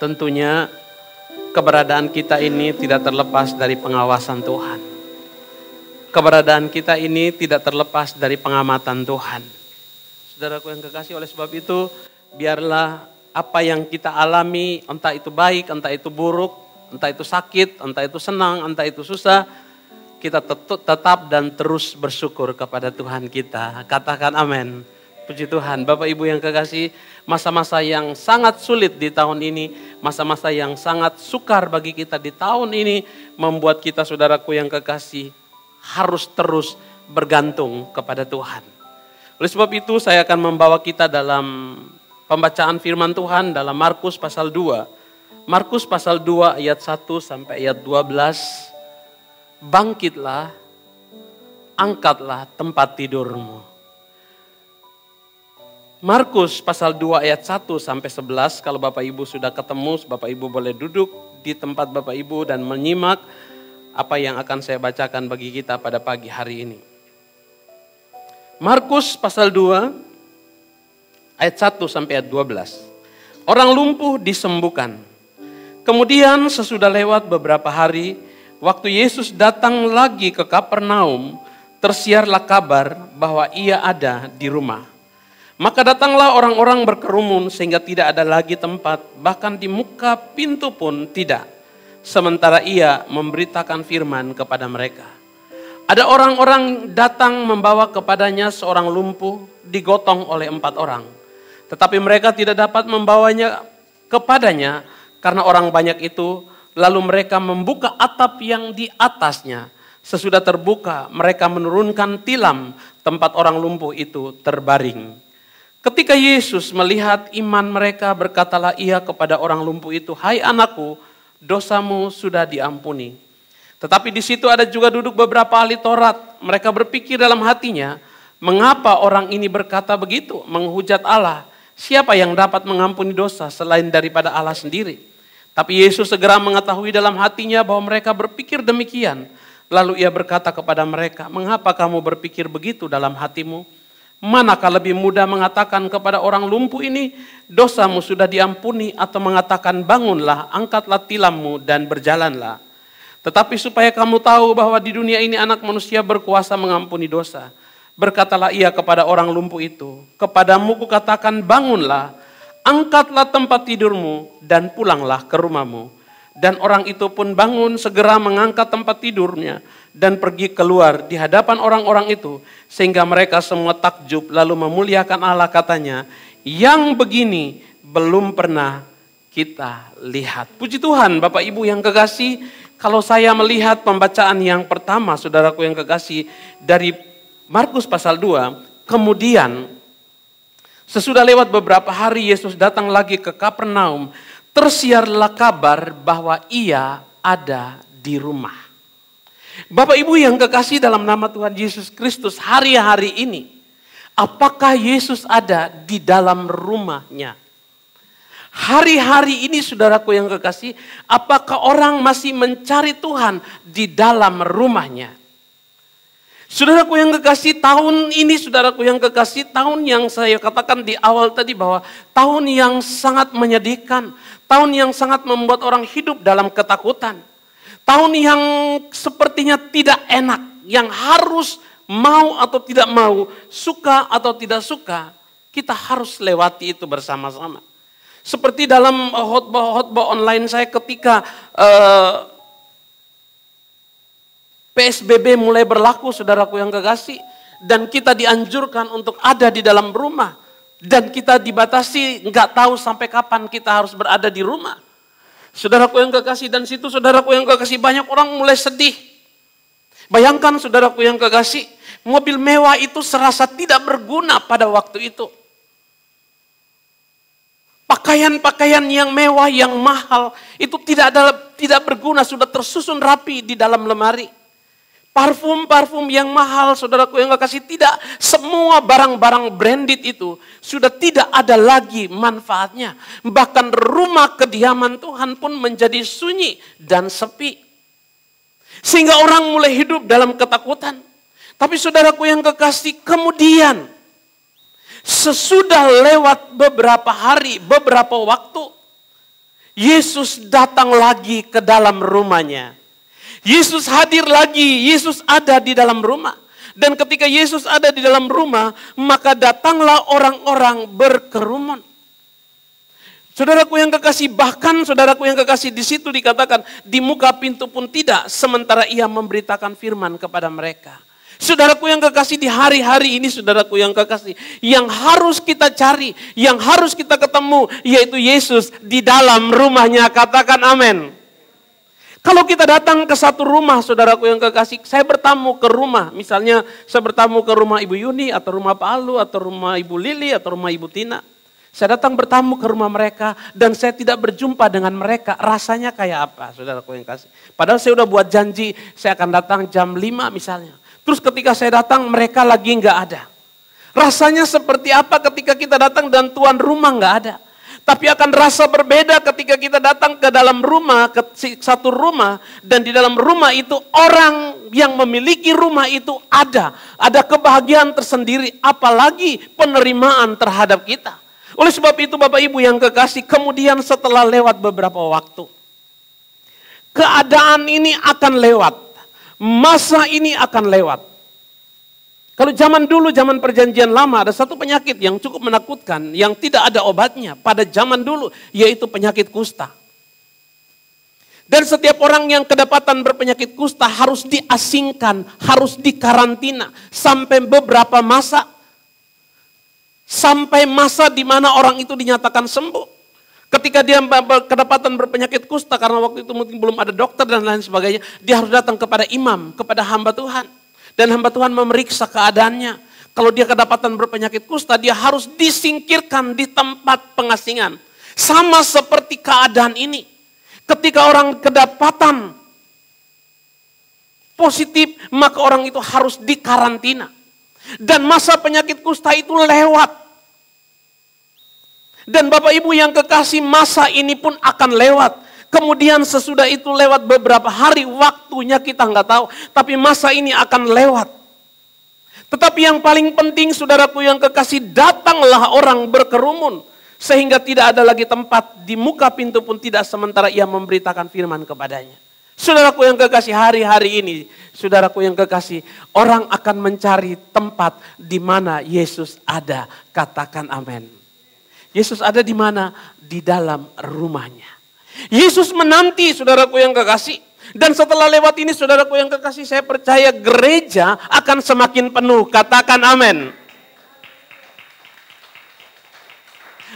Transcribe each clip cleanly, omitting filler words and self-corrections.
Tentunya keberadaan kita ini tidak terlepas dari pengawasan Tuhan. Keberadaan kita ini tidak terlepas dari pengamatan Tuhan. Saudaraku yang kekasih, oleh sebab itu biarlah apa yang kita alami, entah itu baik, entah itu buruk, entah itu sakit, entah itu senang, entah itu susah, kita tetap dan terus bersyukur kepada Tuhan kita. Katakan amin. Puji Tuhan. Bapak Ibu yang kekasih, masa-masa yang sangat sulit di tahun ini, masa-masa yang sangat sukar bagi kita di tahun ini, membuat kita, saudaraku yang kekasih, harus terus bergantung kepada Tuhan. Oleh sebab itu saya akan membawa kita dalam pembacaan firman Tuhan dalam Markus pasal 2. Markus pasal 2 ayat 1 sampai ayat 12. Bangkitlah, angkatlah tempat tidurmu. Markus pasal 2 ayat 1 sampai 11. Kalau Bapak Ibu sudah ketemu, Bapak Ibu boleh duduk di tempat Bapak Ibu dan menyimak apa yang akan saya bacakan bagi kita pada pagi hari ini. Markus pasal 2 ayat 1 sampai ayat 12. Orang lumpuh disembuhkan. Kemudian sesudah lewat beberapa hari, waktu Yesus datang lagi ke Kapernaum, tersiarlah kabar bahwa ia ada di rumah. Maka datanglah orang-orang berkerumun sehingga tidak ada lagi tempat, bahkan di muka pintu pun tidak. Sementara ia memberitakan firman kepada mereka. Ada orang-orang datang membawa kepadanya seorang lumpuh digotong oleh 4 orang. Tetapi mereka tidak dapat membawanya kepadanya karena orang banyak itu. Lalu mereka membuka atap yang di atasnya. Sesudah terbuka mereka menurunkan tilam tempat orang lumpuh itu terbaring. Ketika Yesus melihat iman mereka, berkatalah ia kepada orang lumpuh itu, "Hai anakku, dosamu sudah diampuni." Tetapi di situ ada juga duduk beberapa ahli Taurat. Mereka berpikir dalam hatinya, mengapa orang ini berkata begitu, menghujat Allah? Siapa yang dapat mengampuni dosa selain daripada Allah sendiri? Tapi Yesus segera mengetahui dalam hatinya bahwa mereka berpikir demikian. Lalu ia berkata kepada mereka, "Mengapa kamu berpikir begitu dalam hatimu? Manakah lebih mudah mengatakan kepada orang lumpuh ini, dosamu sudah diampuni, atau mengatakan, bangunlah, angkatlah tilammu dan berjalanlah? Tetapi supaya kamu tahu bahwa di dunia ini anak manusia berkuasa mengampuni dosa." Berkatalah ia kepada orang lumpuh itu, "Kepadamu kukatakan, bangunlah, angkatlah tempat tidurmu dan pulanglah ke rumahmu." Dan orang itu pun bangun, segera mengangkat tempat tidurnya dan pergi keluar di hadapan orang-orang itu, sehingga mereka semua takjub lalu memuliakan Allah, katanya, "Yang begini belum pernah kita lihat." Puji Tuhan. Bapak Ibu yang kekasih, kalau saya melihat pembacaan yang pertama, saudaraku yang kekasih, dari Markus pasal 2, kemudian sesudah lewat beberapa hari Yesus datang lagi ke Kapernaum, tersiarlah kabar bahwa ia ada di rumah. Bapak Ibu yang kekasih dalam nama Tuhan Yesus Kristus, hari-hari ini, apakah Yesus ada di dalam rumahnya? Hari-hari ini saudaraku yang kekasih, apakah orang masih mencari Tuhan di dalam rumahnya? Saudaraku yang kekasih, tahun ini saudaraku yang kekasih, tahun yang saya katakan di awal tadi bahwa tahun yang sangat menyedihkan, tahun yang sangat membuat orang hidup dalam ketakutan, tahun yang sepertinya tidak enak, yang harus mau atau tidak mau, suka atau tidak suka, kita harus lewati itu bersama-sama. Seperti dalam khotbah online saya ketika PSBB mulai berlaku, saudaraku yang kekasih, dan kita dianjurkan untuk ada di dalam rumah, dan kita dibatasi nggak tahu sampai kapan kita harus berada di rumah. Saudaraku yang kekasih, dan situ saudaraku yang kekasih, banyak orang mulai sedih. Bayangkan saudaraku yang kekasih, mobil mewah itu serasa tidak berguna pada waktu itu. Pakaian-pakaian yang mewah, yang mahal, itu tidak berguna, sudah tersusun rapi di dalam lemari. Parfum-parfum yang mahal, saudaraku yang kekasih, tidak semua barang-barang branded itu sudah tidak ada lagi manfaatnya. Bahkan rumah kediaman Tuhan pun menjadi sunyi dan sepi. Sehingga orang mulai hidup dalam ketakutan. Tapi saudaraku yang kekasih, kemudian sesudah lewat beberapa hari, beberapa waktu, Yesus datang lagi ke dalam rumahnya. Yesus hadir lagi, Yesus ada di dalam rumah. Dan ketika Yesus ada di dalam rumah, maka datanglah orang-orang berkerumun. Saudaraku yang kekasih, bahkan saudaraku yang kekasih, di situ dikatakan di muka pintu pun tidak, sementara ia memberitakan firman kepada mereka. Saudaraku yang kekasih, di hari-hari ini saudaraku yang kekasih, yang harus kita cari, yang harus kita ketemu, yaitu Yesus di dalam rumahnya. Katakan amin. Kalau kita datang ke satu rumah saudaraku yang kekasih, saya bertamu ke rumah, misalnya saya bertamu ke rumah Ibu Yuni, atau rumah Pak Alu, atau rumah Ibu Lili, atau rumah Ibu Tina. Saya datang bertamu ke rumah mereka dan saya tidak berjumpa dengan mereka. Rasanya kayak apa, saudaraku yang kasih? Padahal saya udah buat janji, saya akan datang jam 5 misalnya. Terus ketika saya datang, mereka lagi nggak ada. Rasanya seperti apa ketika kita datang dan tuan rumah nggak ada? Tapi akan rasa berbeda ketika kita datang ke dalam rumah, ke satu rumah, dan di dalam rumah itu orang yang memiliki rumah itu ada. Ada kebahagiaan tersendiri, apalagi penerimaan terhadap kita. Oleh sebab itu Bapak Ibu yang kekasih, kemudian setelah lewat beberapa waktu, keadaan ini akan lewat, masa ini akan lewat. Kalau zaman dulu, zaman perjanjian lama, ada satu penyakit yang cukup menakutkan, yang tidak ada obatnya pada zaman dulu, yaitu penyakit kusta. Dan setiap orang yang kedapatan berpenyakit kusta harus diasingkan, harus dikarantina sampai beberapa masa. Sampai masa di mana orang itu dinyatakan sembuh. Ketika dia kedapatan berpenyakit kusta, karena waktu itu mungkin belum ada dokter dan lain sebagainya, dia harus datang kepada imam, kepada hamba Tuhan. Dan hamba Tuhan memeriksa keadaannya. Kalau dia kedapatan berpenyakit kusta, dia harus disingkirkan di tempat pengasingan. Sama seperti keadaan ini. Ketika orang kedapatan positif, maka orang itu harus dikarantina. Dan masa penyakit kusta itu lewat. Dan Bapak Ibu yang kekasih, masa ini pun akan lewat. Kemudian sesudah itu lewat beberapa hari, waktunya kita nggak tahu. Tapi masa ini akan lewat. Tetapi yang paling penting saudaraku yang kekasih, datanglah orang berkerumun. Sehingga tidak ada lagi tempat, di muka pintu pun tidak, sementara ia memberitakan firman kepadanya. Saudaraku yang kekasih, hari-hari ini, saudaraku yang kekasih, orang akan mencari tempat di mana Yesus ada. Katakan amin. Yesus ada di mana? Di dalam rumahnya. Yesus menanti saudaraku yang kekasih. Dan setelah lewat ini saudaraku yang kekasih, saya percaya gereja akan semakin penuh. Katakan amin.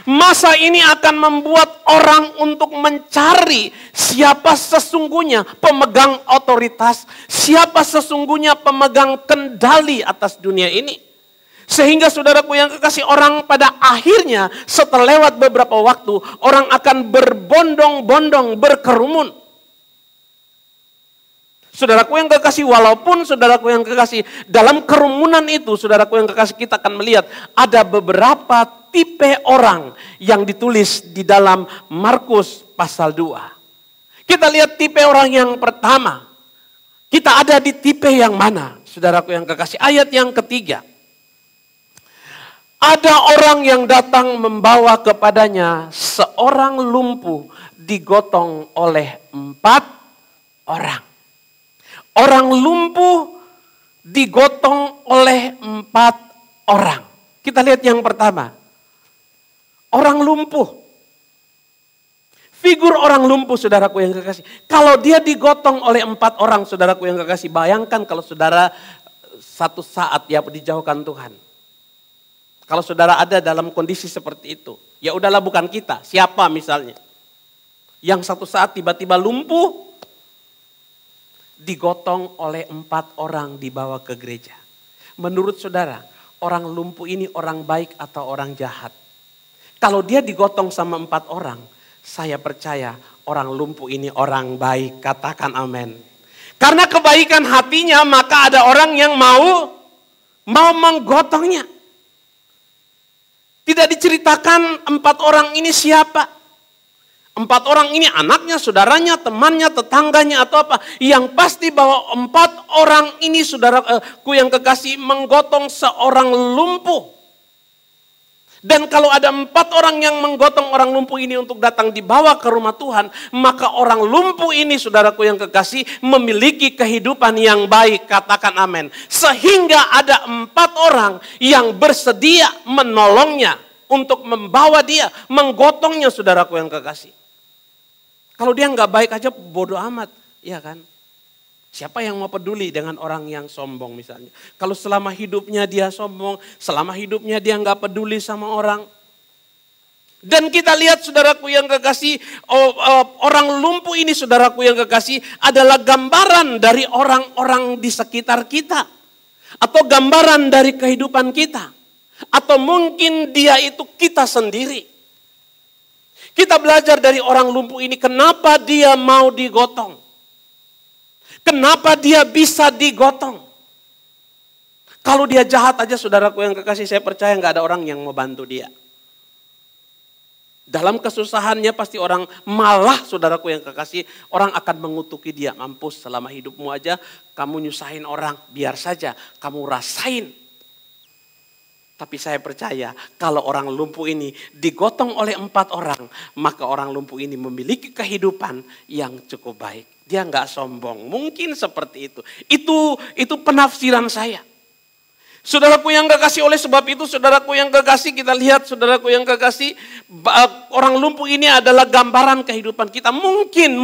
Masa ini akan membuat orang untuk mencari siapa sesungguhnya pemegang otoritas, siapa sesungguhnya pemegang kendali atas dunia ini. Sehingga saudaraku yang kekasih, orang pada akhirnya setelah lewat beberapa waktu, orang akan berbondong-bondong, berkerumun. Saudaraku yang kekasih, walaupun saudaraku yang kekasih, dalam kerumunan itu saudaraku yang kekasih, kita akan melihat ada beberapa tipe orang yang ditulis di dalam Markus pasal 2. Kita lihat tipe orang yang pertama. Kita ada di tipe yang mana? Saudaraku yang kekasih, ayat yang ketiga. Ada orang yang datang membawa kepadanya seorang lumpuh digotong oleh 4 orang. Orang lumpuh digotong oleh 4 orang. Kita lihat yang pertama. Orang lumpuh. Figur orang lumpuh saudaraku yang kekasih. Kalau dia digotong oleh 4 orang saudaraku yang kekasih. Bayangkan kalau saudara satu saat ya dijauhkan Tuhan. Kalau saudara ada dalam kondisi seperti itu. Ya udahlah, bukan kita. Siapa misalnya. Yang satu saat tiba-tiba lumpuh. Digotong oleh 4 orang dibawa ke gereja. Menurut saudara, orang lumpuh ini orang baik atau orang jahat? Kalau dia digotong sama 4 orang, saya percaya orang lumpuh ini orang baik. Katakan amin. Karena kebaikan hatinya, maka ada orang yang mau menggotongnya. Tidak diceritakan 4 orang ini siapa. 4 orang ini anaknya, saudaranya, temannya, tetangganya atau apa. Yang pasti bahwa 4 orang ini saudaraku yang kekasih menggotong seorang lumpuh. Dan kalau ada 4 orang yang menggotong orang lumpuh ini untuk datang dibawa ke rumah Tuhan, maka orang lumpuh ini, saudaraku yang kekasih, memiliki kehidupan yang baik. Katakan amin. Sehingga ada 4 orang yang bersedia menolongnya untuk membawa dia, menggotongnya, saudaraku yang kekasih. Kalau dia nggak baik aja bodoh amat, ya kan? Siapa yang mau peduli dengan orang yang sombong misalnya. Kalau selama hidupnya dia sombong, selama hidupnya dia nggak peduli sama orang. Dan kita lihat saudaraku yang kekasih, orang lumpuh ini saudaraku yang kekasih adalah gambaran dari orang-orang di sekitar kita. Atau gambaran dari kehidupan kita. Atau mungkin dia itu kita sendiri. Kita belajar dari orang lumpuh ini, kenapa dia mau digotong. Kenapa dia bisa digotong? Kalau dia jahat aja saudaraku yang kekasih, saya percaya nggak ada orang yang mau bantu dia. Dalam kesusahannya pasti orang malah saudaraku yang kekasih, orang akan mengutuki dia. Mampus, selama hidupmu aja kamu nyusahin orang, biar saja kamu rasain. Tapi saya percaya kalau orang lumpuh ini digotong oleh 4 orang, maka orang lumpuh ini memiliki kehidupan yang cukup baik. Dia nggak sombong, mungkin seperti itu. Itu penafsiran saya. Saudaraku yang kekasih, oleh sebab itu saudaraku yang kekasih, kita lihat saudaraku yang kekasih, orang lumpuh ini adalah gambaran kehidupan kita. Mungkin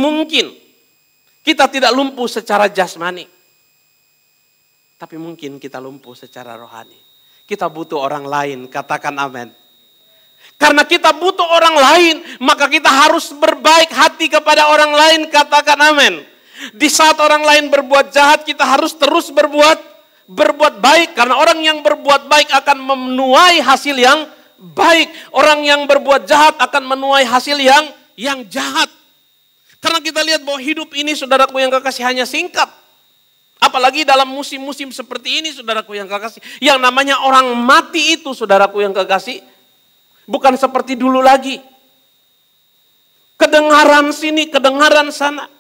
kita tidak lumpuh secara jasmani, tapi mungkin kita lumpuh secara rohani. Kita butuh orang lain, katakan amin. Karena kita butuh orang lain, maka kita harus berbaik hati kepada orang lain, katakan amin. Di saat orang lain berbuat jahat, kita harus terus berbuat baik. Karena orang yang berbuat baik akan menuai hasil yang baik. Orang yang berbuat jahat akan menuai hasil yang jahat. Karena kita lihat bahwa hidup ini saudaraku yang kekasih hanya singkat. Apalagi dalam musim-musim seperti ini saudaraku yang kekasih. Yang namanya orang mati itu saudaraku yang kekasih. Bukan seperti dulu lagi. Kedengaran sini, kedengaran sana.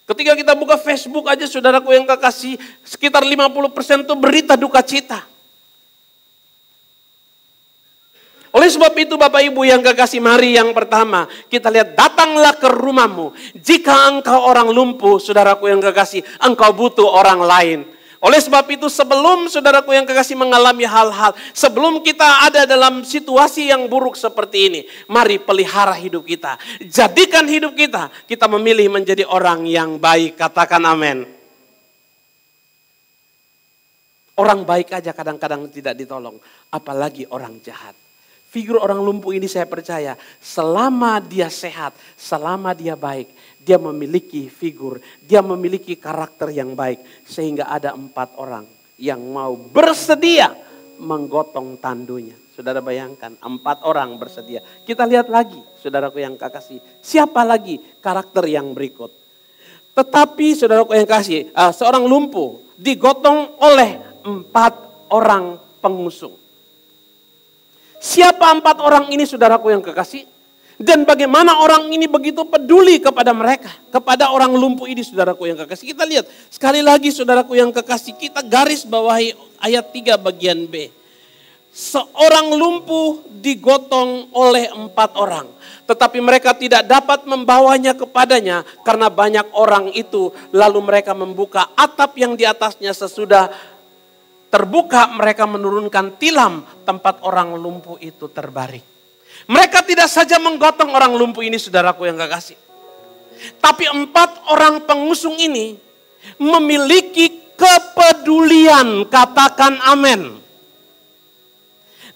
Ketika kita buka Facebook aja saudaraku yang kekasih. Sekitar 50% itu berita duka cita. Oleh sebab itu Bapak Ibu yang kekasih, mari yang pertama kita lihat, datanglah ke rumahmu. Jika engkau orang lumpuh, saudaraku yang kekasih, engkau butuh orang lain. Oleh sebab itu sebelum saudaraku yang kekasih mengalami hal-hal, sebelum kita ada dalam situasi yang buruk seperti ini, mari pelihara hidup kita. Jadikan hidup kita memilih menjadi orang yang baik, katakan amin. Orang baik aja kadang-kadang tidak ditolong, apalagi orang jahat. Figur orang lumpuh ini saya percaya selama dia sehat, selama dia baik, dia memiliki figur, dia memiliki karakter yang baik. Sehingga ada 4 orang yang mau bersedia menggotong tandunya. Saudara bayangkan 4 orang bersedia. Kita lihat lagi saudaraku yang kekasih. Siapa lagi karakter yang berikut. Tetapi saudaraku yang kekasih, seorang lumpuh digotong oleh 4 orang pengusung. Siapa 4 orang ini saudaraku yang kekasih? Dan bagaimana orang ini begitu peduli kepada mereka. Kepada orang lumpuh ini saudaraku yang kekasih. Kita lihat sekali lagi saudaraku yang kekasih. Kita garis bawahi ayat 3 bagian B. Seorang lumpuh digotong oleh 4 orang. Tetapi mereka tidak dapat membawanya kepadanya. Karena banyak orang itu. Lalu mereka membuka atap yang di atasnya sesudah terbuka, mereka menurunkan tilam tempat orang lumpuh itu terbaring. Mereka tidak saja menggotong orang lumpuh ini saudaraku yang kekasih. Tapi 4 orang pengusung ini memiliki kepedulian, katakan amin.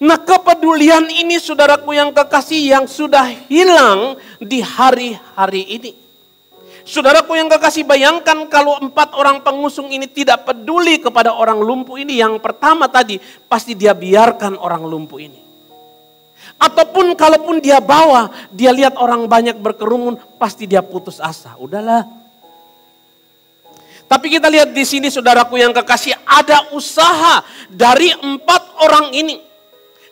Nah kepedulian ini saudaraku yang kekasih yang sudah hilang di hari-hari ini. Saudaraku yang kekasih, bayangkan kalau 4 orang pengusung ini tidak peduli kepada orang lumpuh ini. Yang pertama tadi, pasti dia biarkan orang lumpuh ini. Ataupun kalaupun dia bawa, dia lihat orang banyak berkerumun, pasti dia putus asa. Udahlah. Tapi kita lihat di sini saudaraku yang kekasih, ada usaha dari 4 orang ini.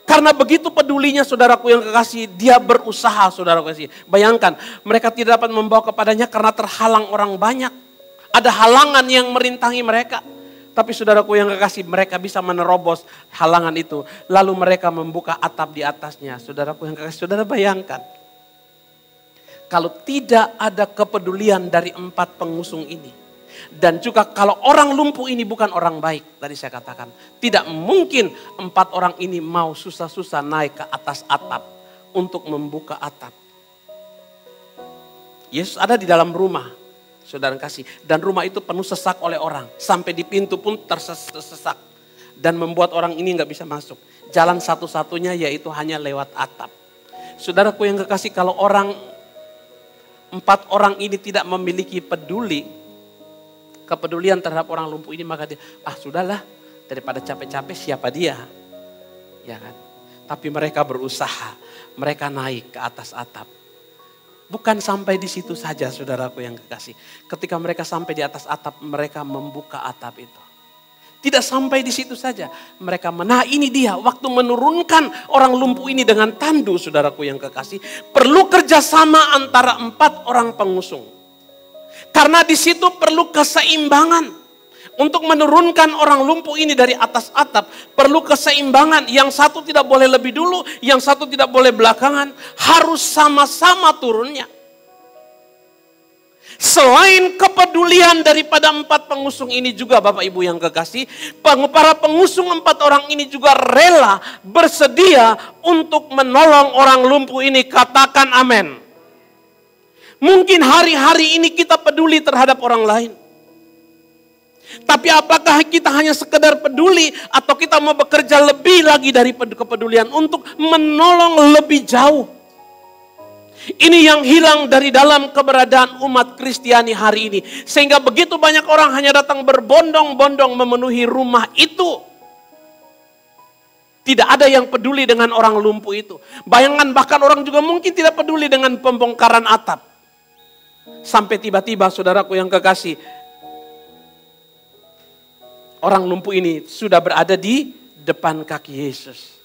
Karena begitu pedulinya saudaraku yang kekasih, dia berusaha saudaraku kekasih. Bayangkan, mereka tidak dapat membawa kepadanya karena terhalang orang banyak. Ada halangan yang merintangi mereka. Tapi saudaraku yang kekasih, mereka bisa menerobos halangan itu. Lalu mereka membuka atap di atasnya. Saudaraku yang kekasih, saudara bayangkan. Kalau tidak ada kepedulian dari 4 pengusung ini. Dan juga kalau orang lumpuh ini bukan orang baik. Tadi saya katakan, tidak mungkin 4 orang ini mau susah-susah naik ke atas atap untuk membuka atap. Yesus ada di dalam rumah. Saudara kasih. Dan rumah itu penuh sesak oleh orang. Sampai di pintu pun tersesak. Dan membuat orang ini gak bisa masuk. Jalan satu-satunya yaitu hanya lewat atap. Saudaraku yang kekasih, kalau 4 orang ini tidak memiliki kepedulian terhadap orang lumpuh ini, maka dia, sudahlah, daripada capek-capek siapa dia? Ya kan? Tapi mereka berusaha, mereka naik ke atas atap. Bukan sampai di situ saja, saudaraku yang kekasih. Ketika mereka sampai di atas atap, mereka membuka atap itu. Tidak sampai di situ saja. Mereka ini dia, waktu menurunkan orang lumpuh ini dengan tandu, saudaraku yang kekasih. Perlu kerjasama antara 4 orang pengusung. Karena di situ perlu keseimbangan. Untuk menurunkan orang lumpuh ini dari atas atap, perlu keseimbangan. Yang satu tidak boleh lebih dulu, yang satu tidak boleh belakangan. Harus sama-sama turunnya. Selain kepedulian daripada 4 pengusung ini juga, Bapak Ibu yang kekasih, para pengusung 4 orang ini juga rela, bersedia untuk menolong orang lumpuh ini. Katakan amin. Mungkin hari-hari ini kita peduli terhadap orang lain. Tapi apakah kita hanya sekedar peduli atau kita mau bekerja lebih lagi dari kepedulian untuk menolong lebih jauh? Ini yang hilang dari dalam keberadaan umat Kristiani hari ini. Sehingga begitu banyak orang hanya datang berbondong-bondong memenuhi rumah itu. Tidak ada yang peduli dengan orang lumpuh itu. Bayangkan bahkan orang juga mungkin tidak peduli dengan pembongkaran atap. Sampai tiba-tiba saudaraku yang kekasih, orang lumpuh ini sudah berada di depan kaki Yesus.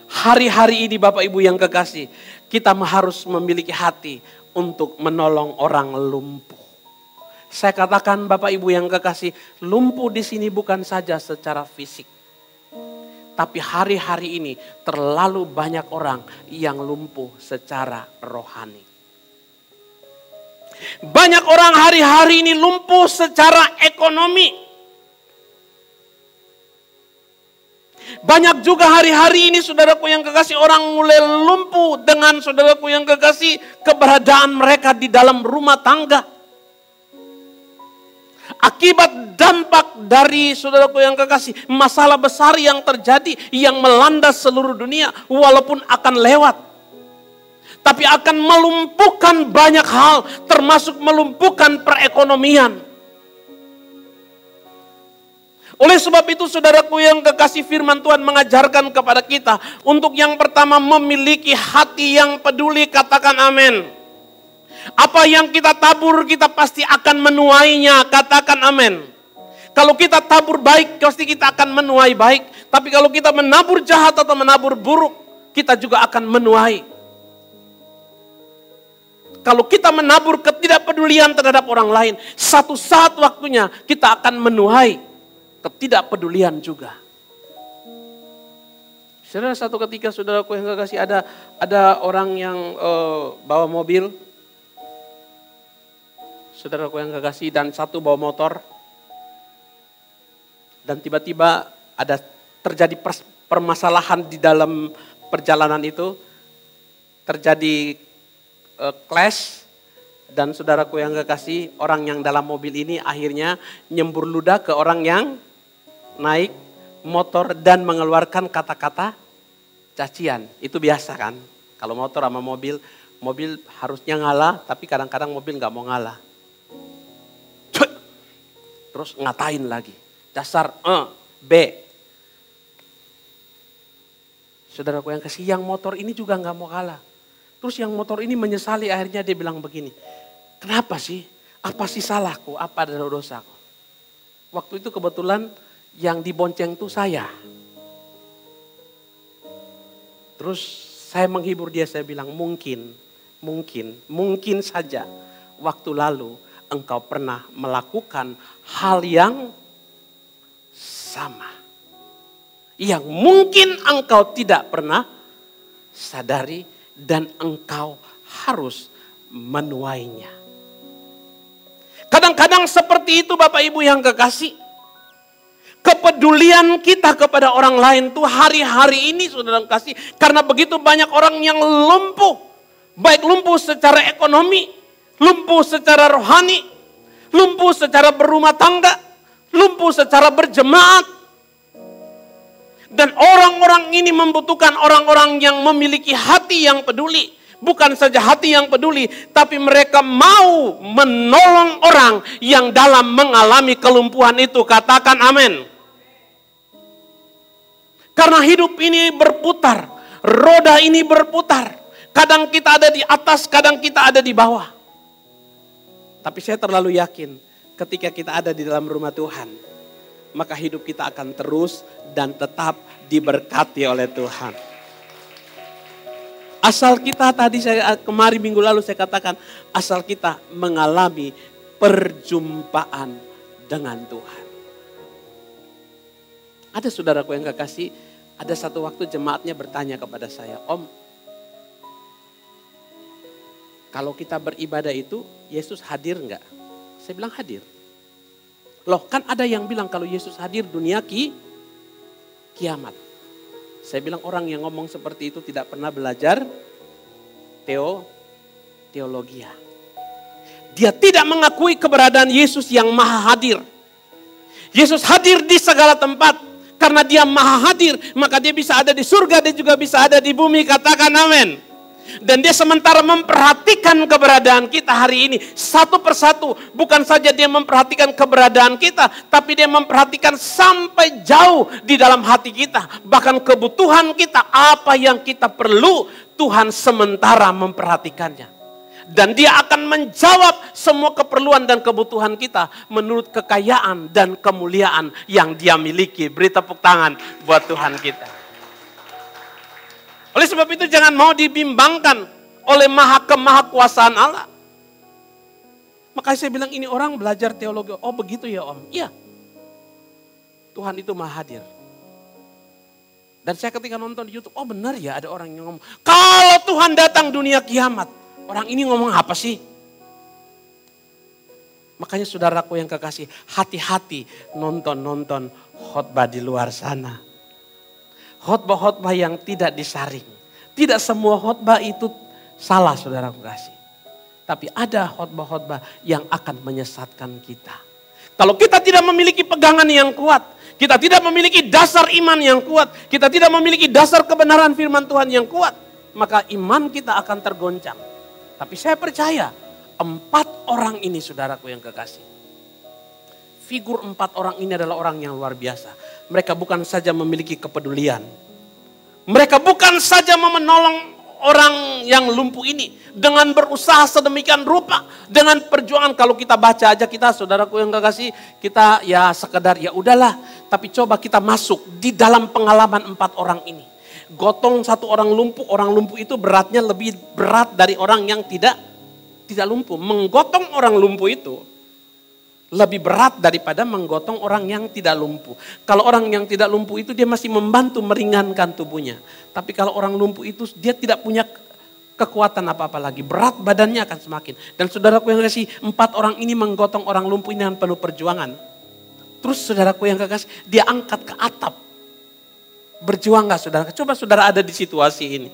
Hari-hari ini Bapak Ibu yang kekasih, kita harus memiliki hati untuk menolong orang lumpuh. Saya katakan Bapak Ibu yang kekasih, lumpuh di sini bukan saja secara fisik. Tapi hari-hari ini terlalu banyak orang yang lumpuh secara rohani. Banyak orang hari-hari ini lumpuh secara ekonomi. Banyak juga hari-hari ini saudaraku yang kekasih, orang mulai lumpuh dengan saudaraku yang kekasih keberadaan mereka di dalam rumah tangga. Akibat dampak dari saudaraku yang kekasih, masalah besar yang terjadi, yang melanda seluruh dunia, walaupun akan lewat. Tapi akan melumpuhkan banyak hal, termasuk melumpuhkan perekonomian. Oleh sebab itu saudaraku yang kekasih, firman Tuhan mengajarkan kepada kita untuk yang pertama memiliki hati yang peduli. Katakan amin. Apa yang kita tabur kita pasti akan menuainya. Katakan amin. Kalau kita tabur baik pasti kita akan menuai baik. Tapi kalau kita menabur jahat atau menabur buruk, kita juga akan menuai. Kalau kita menabur ketidakpedulian terhadap orang lain, satu saat waktunya kita akan menuai ketidakpedulian juga. Saudara, satu ketika saudaraku yang kekasih, ada orang yang bawa mobil, saudaraku yang kekasih, dan satu bawa motor. Dan tiba-tiba ada terjadi permasalahan di dalam perjalanan itu. Terjadi clash, dan saudaraku yang kekasih, orang yang dalam mobil ini akhirnya nyembur ludah ke orang yang naik motor dan mengeluarkan kata-kata cacian. Itu biasa kan, kalau motor sama mobil harusnya ngalah, tapi kadang-kadang mobil gak mau ngalah. Terus ngatain lagi, dasar B. Saudaraku yang kasih, yang motor ini juga gak mau kalah. Terus yang motor ini menyesali, akhirnya dia bilang begini, kenapa sih? Apa sih salahku? Apa ada dosaku? Waktu itu kebetulan yang dibonceng itu saya. Terus saya menghibur dia, saya bilang mungkin saja waktu lalu engkau pernah melakukan hal yang sama. Yang mungkin engkau tidak pernah sadari dan engkau harus menuainya. Kadang-kadang seperti itu Bapak Ibu yang kekasih. Kepedulian kita kepada orang lain tuh hari-hari ini saudara kasih. Karena begitu banyak orang yang lumpuh. Baik lumpuh secara ekonomi, lumpuh secara rohani, lumpuh secara berumah tangga, lumpuh secara berjemaat. Dan orang-orang ini membutuhkan orang-orang yang memiliki hati yang peduli. Bukan saja hati yang peduli, tapi mereka mau menolong orang yang dalam mengalami kelumpuhan itu. Katakan amin. Karena hidup ini berputar, roda ini berputar. Kadang kita ada di atas, kadang kita ada di bawah. Tapi saya terlalu yakin ketika kita ada di dalam rumah Tuhan, maka hidup kita akan terus dan tetap diberkati oleh Tuhan. Asal kita kemarin minggu lalu saya katakan, asal kita mengalami perjumpaan dengan Tuhan. Ada saudaraku yang kekasih, ada satu waktu jemaatnya bertanya kepada saya, Om, kalau kita beribadah itu Yesus hadir enggak? Saya bilang hadir. Loh kan ada yang bilang kalau Yesus hadir dunia kiamat. Saya bilang orang yang ngomong seperti itu tidak pernah belajar teologia. Dia tidak mengakui keberadaan Yesus yang maha hadir. Yesus hadir di segala tempat. Karena dia maha hadir, maka dia bisa ada di surga, dia juga bisa ada di bumi. Katakan amin. Dan dia sementara memperhatikan keberadaan kita hari ini satu persatu. Bukan saja dia memperhatikan keberadaan kita, tapi dia memperhatikan sampai jauh di dalam hati kita. Bahkan kebutuhan kita, apa yang kita perlu, Tuhan sementara memperhatikannya. Dan dia akan menjawab semua keperluan dan kebutuhan kita menurut kekayaan dan kemuliaan yang dia miliki. Beri tepuk tangan buat Tuhan kita. Oleh sebab itu jangan mau dibimbangkan oleh kemahakuasaan Allah. Makanya saya bilang ini orang belajar teologi. Oh begitu ya Om. Iya. Tuhan itu maha hadir. Dan saya ketika nonton di YouTube, oh benar ya ada orang yang ngomong, kalau Tuhan datang dunia kiamat, orang ini ngomong apa sih? Makanya saudaraku yang kekasih, hati-hati nonton khotbah di luar sana. Khotbah-khotbah yang tidak disaring. Tidak semua khotbah itu salah saudaraku kasih. Tapi ada khotbah-khotbah yang akan menyesatkan kita. Kalau kita tidak memiliki pegangan yang kuat, kita tidak memiliki dasar iman yang kuat, kita tidak memiliki dasar kebenaran firman Tuhan yang kuat, maka iman kita akan tergoncang. Tapi saya percaya 4 orang ini saudaraku yang kekasih. Figur 4 orang ini adalah orang yang luar biasa. Mereka bukan saja memiliki kepedulian. Mereka bukan saja menolong orang yang lumpuh ini. Dengan berusaha sedemikian rupa. Dengan perjuangan, kalau kita baca aja kita saudaraku yang kekasih. Kita ya sekedar ya udahlah. Tapi coba kita masuk di dalam pengalaman 4 orang ini. Gotong satu orang lumpuh itu beratnya lebih berat dari orang yang tidak lumpuh. Menggotong orang lumpuh itu lebih berat daripada menggotong orang yang tidak lumpuh. Kalau orang yang tidak lumpuh itu dia masih membantu meringankan tubuhnya. Tapi kalau orang lumpuh itu dia tidak punya kekuatan apa-apa lagi. Berat badannya akan semakin. Dan saudaraku yang kasih 4 orang ini menggotong orang lumpuh ini dengan penuh perjuangan. Terus saudaraku yang kasih dia angkat ke atap. Berjuang gak saudara? Coba saudara ada di situasi ini.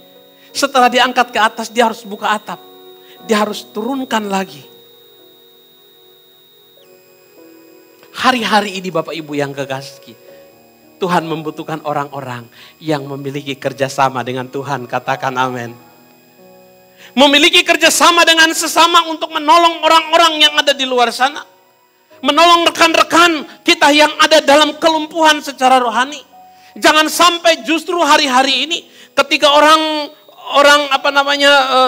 Setelah diangkat ke atas dia harus buka atap. Dia harus turunkan lagi. Hari-hari ini Bapak Ibu yang kekasih, Tuhan membutuhkan orang-orang yang memiliki kerjasama dengan Tuhan. Katakan amin. Memiliki kerjasama dengan sesama untuk menolong orang-orang yang ada di luar sana. Menolong rekan-rekan kita yang ada dalam kelumpuhan secara rohani. Jangan sampai justru hari-hari ini ketika orang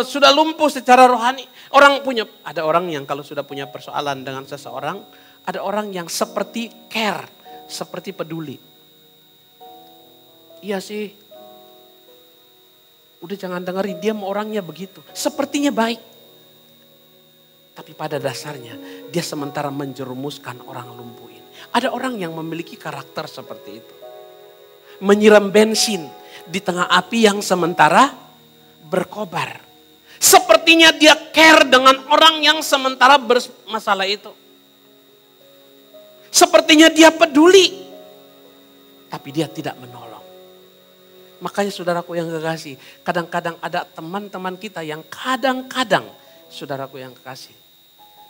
sudah lumpuh secara rohani. Ada orang yang kalau sudah punya persoalan dengan seseorang, ada orang yang seperti care, seperti peduli. Iya sih, udah jangan dengerin, dia mau orangnya begitu. Sepertinya baik. Tapi pada dasarnya dia sementara menjerumuskan orang lumpuh ini. Ada orang yang memiliki karakter seperti itu. Menyiram bensin di tengah api yang sementara berkobar. Sepertinya dia care dengan orang yang sementara bermasalah itu. Sepertinya dia peduli. Tapi dia tidak menolong. Makanya saudaraku yang kekasih, kadang-kadang ada teman-teman kita yang kadang-kadang, saudaraku yang kekasih,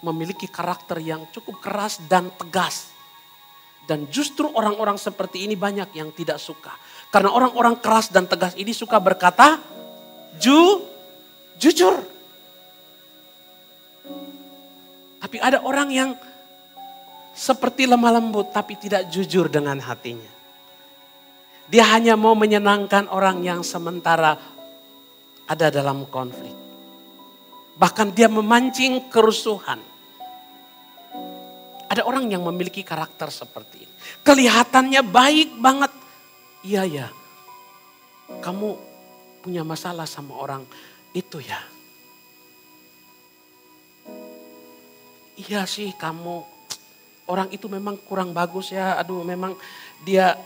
memiliki karakter yang cukup keras dan tegas. Dan justru orang-orang seperti ini banyak yang tidak suka. Karena orang-orang keras dan tegas ini suka berkata jujur. Tapi ada orang yang seperti lemah lembut tapi tidak jujur dengan hatinya. Dia hanya mau menyenangkan orang yang sementara ada dalam konflik. Bahkan dia memancing kerusuhan. Ada orang yang memiliki karakter seperti ini. Kelihatannya baik banget. Iya ya, kamu punya masalah sama orang itu ya. Iya sih kamu, orang itu memang kurang bagus ya. Aduh memang dia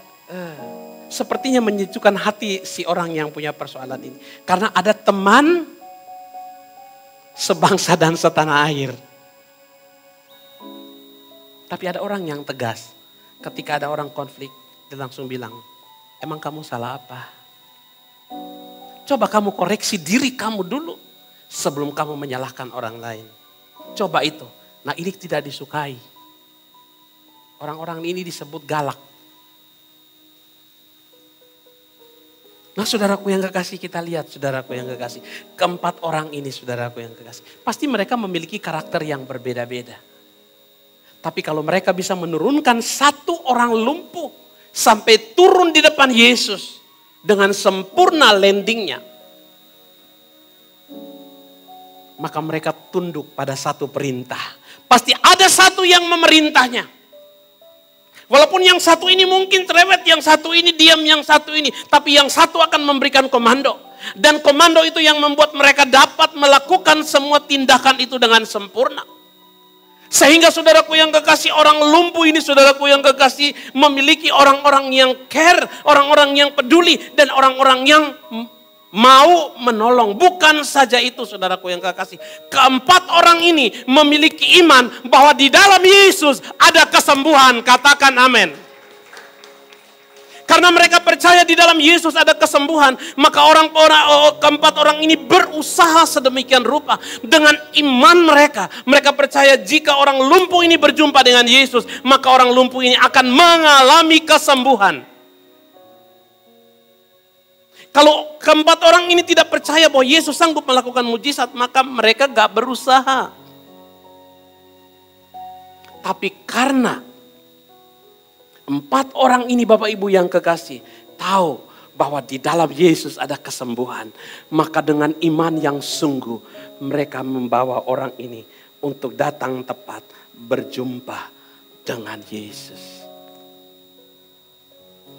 sepertinya menyejukkan hati si orang yang punya persoalan ini. Karena ada teman sebangsa dan setanah air. Tapi ada orang yang tegas. Ketika ada orang konflik, dia langsung bilang, emang kamu salah apa? Coba kamu koreksi diri kamu dulu sebelum kamu menyalahkan orang lain. Coba itu. Nah ini tidak disukai. Orang-orang ini disebut galak. Nah saudaraku yang kekasih, kita lihat saudaraku yang kekasih. Keempat orang ini saudaraku yang kekasih. Pasti mereka memiliki karakter yang berbeda-beda. Tapi kalau mereka bisa menurunkan satu orang lumpuh sampai turun di depan Yesus dengan sempurna landingnya. Maka mereka tunduk pada satu perintah. Pasti ada satu yang memerintahnya. Walaupun yang satu ini mungkin cerewet, yang satu ini diam, yang satu ini. Tapi yang satu akan memberikan komando. Dan komando itu yang membuat mereka dapat melakukan semua tindakan itu dengan sempurna. Sehingga saudaraku yang kekasih, orang lumpuh ini saudaraku yang kekasih memiliki orang-orang yang care, orang-orang yang peduli, dan orang-orang yang mau menolong. Bukan saja itu saudaraku yang kekasih. Keempat orang ini memiliki iman bahwa di dalam Yesus ada kesembuhan. Katakan amin. Karena mereka percaya di dalam Yesus ada kesembuhan. Maka keempat orang ini berusaha sedemikian rupa. Dengan iman mereka. Mereka percaya jika orang lumpuh ini berjumpa dengan Yesus. Maka orang lumpuh ini akan mengalami kesembuhan. Kalau keempat orang ini tidak percaya bahwa Yesus sanggup melakukan mujizat, maka mereka gak berusaha. Tapi karena empat orang ini Bapak Ibu yang kekasih tahu bahwa di dalam Yesus ada kesembuhan, maka dengan iman yang sungguh mereka membawa orang ini untuk datang tepat berjumpa dengan Yesus.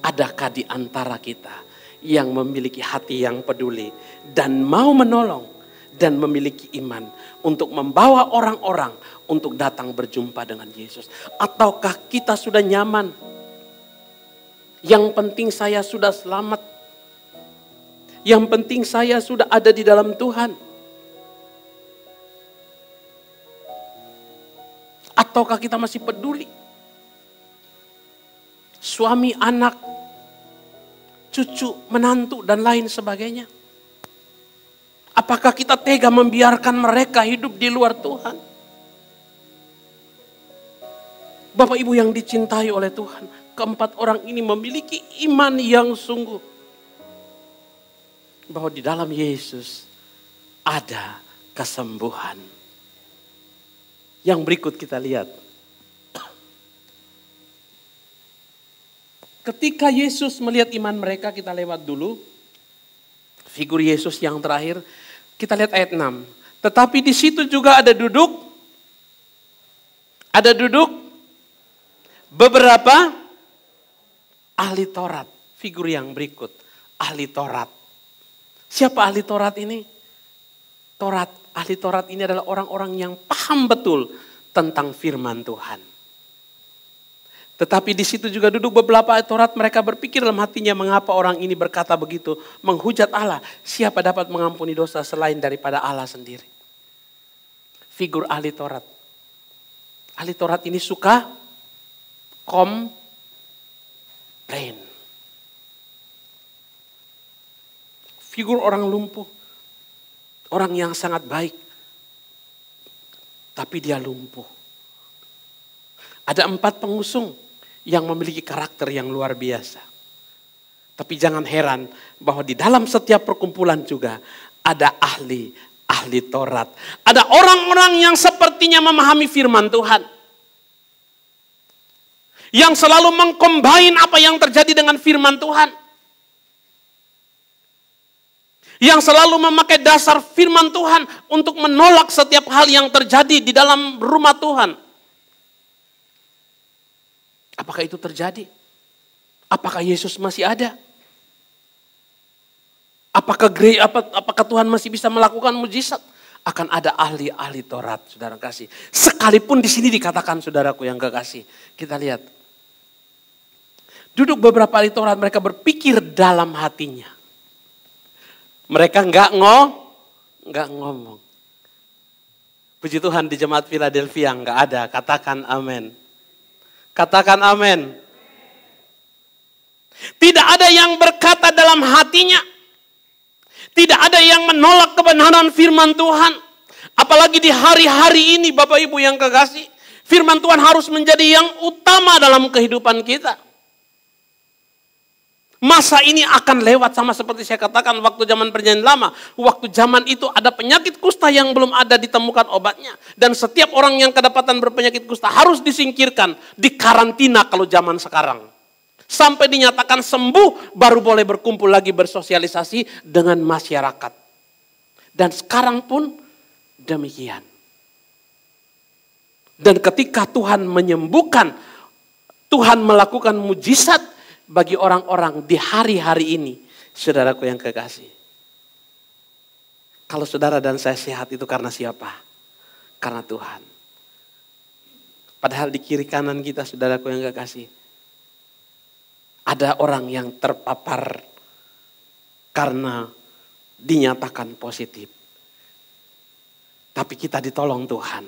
Adakah di antara kita yang memiliki hati yang peduli dan mau menolong dan memiliki iman untuk membawa orang-orang untuk datang berjumpa dengan Yesus? Ataukah kita sudah nyaman? Yang penting saya sudah selamat. Yang penting saya sudah ada di dalam Tuhan. Ataukah kita masih peduli? Suami, anak, cucu, menantu, dan lain sebagainya. Apakah kita tega membiarkan mereka hidup di luar Tuhan? Bapak Ibu yang dicintai oleh Tuhan, keempat orang ini memiliki iman yang sungguh. Bahwa di dalam Yesus ada kesembuhan. Yang berikut kita lihat. Ketika Yesus melihat iman mereka, kita lewat dulu. Figur Yesus yang terakhir. Kita lihat ayat 6. Tetapi di situ juga ada duduk beberapa ahli Taurat. Figur yang berikut. Ahli Taurat. Siapa ahli Taurat ini? Ahli Taurat ini adalah orang-orang yang paham paham betul tentang firman Tuhan. Tetapi di situ juga duduk beberapa ahli Taurat, mereka berpikir dalam hatinya, mengapa orang ini berkata begitu, menghujat Allah. Siapa dapat mengampuni dosa selain daripada Allah sendiri? Figur ahli Taurat. Ahli Taurat ini suka komplain. Figur orang lumpuh, orang yang sangat baik, tapi dia lumpuh. Ada 4 pengusung yang memiliki karakter yang luar biasa. Tapi jangan heran bahwa di dalam setiap perkumpulan juga ada ahli Taurat. Ada orang-orang yang sepertinya memahami firman Tuhan. Yang selalu mengcombine apa yang terjadi dengan firman Tuhan. Yang selalu memakai dasar firman Tuhan untuk menolak setiap hal yang terjadi di dalam rumah Tuhan. Apakah itu terjadi? Apakah Yesus masih ada? Apakah Tuhan masih bisa melakukan mujizat? Akan ada ahli-ahli Taurat, saudara kasih. Sekalipun di sini dikatakan, saudaraku yang kekasih. Kita lihat. Duduk beberapa ahli Taurat, mereka berpikir dalam hatinya. Mereka enggak ngomong. Puji Tuhan, di jemaat Philadelphia enggak ada. Katakan amin. Katakan amin. Tidak ada yang berkata dalam hatinya. Tidak ada yang menolak kebenaran firman Tuhan. Apalagi di hari-hari ini, Bapak Ibu yang kekasih. Firman Tuhan harus menjadi yang utama dalam kehidupan kita. Masa ini akan lewat, sama seperti saya katakan waktu zaman perjanjian lama. Waktu zaman itu ada penyakit kusta yang belum ada ditemukan obatnya. Dan setiap orang yang kedapatan berpenyakit kusta harus disingkirkan, dikarantina kalau zaman sekarang. Sampai dinyatakan sembuh, baru boleh berkumpul lagi bersosialisasi dengan masyarakat. Dan sekarang pun demikian. Dan ketika Tuhan menyembuhkan, Tuhan melakukan mujizat bagi orang-orang di hari-hari ini, saudaraku yang kekasih. Kalau saudara dan saya sehat itu karena siapa? Karena Tuhan. Padahal di kiri kanan kita, saudaraku yang kekasih, ada orang yang terpapar karena dinyatakan positif. Tapi kita ditolong Tuhan.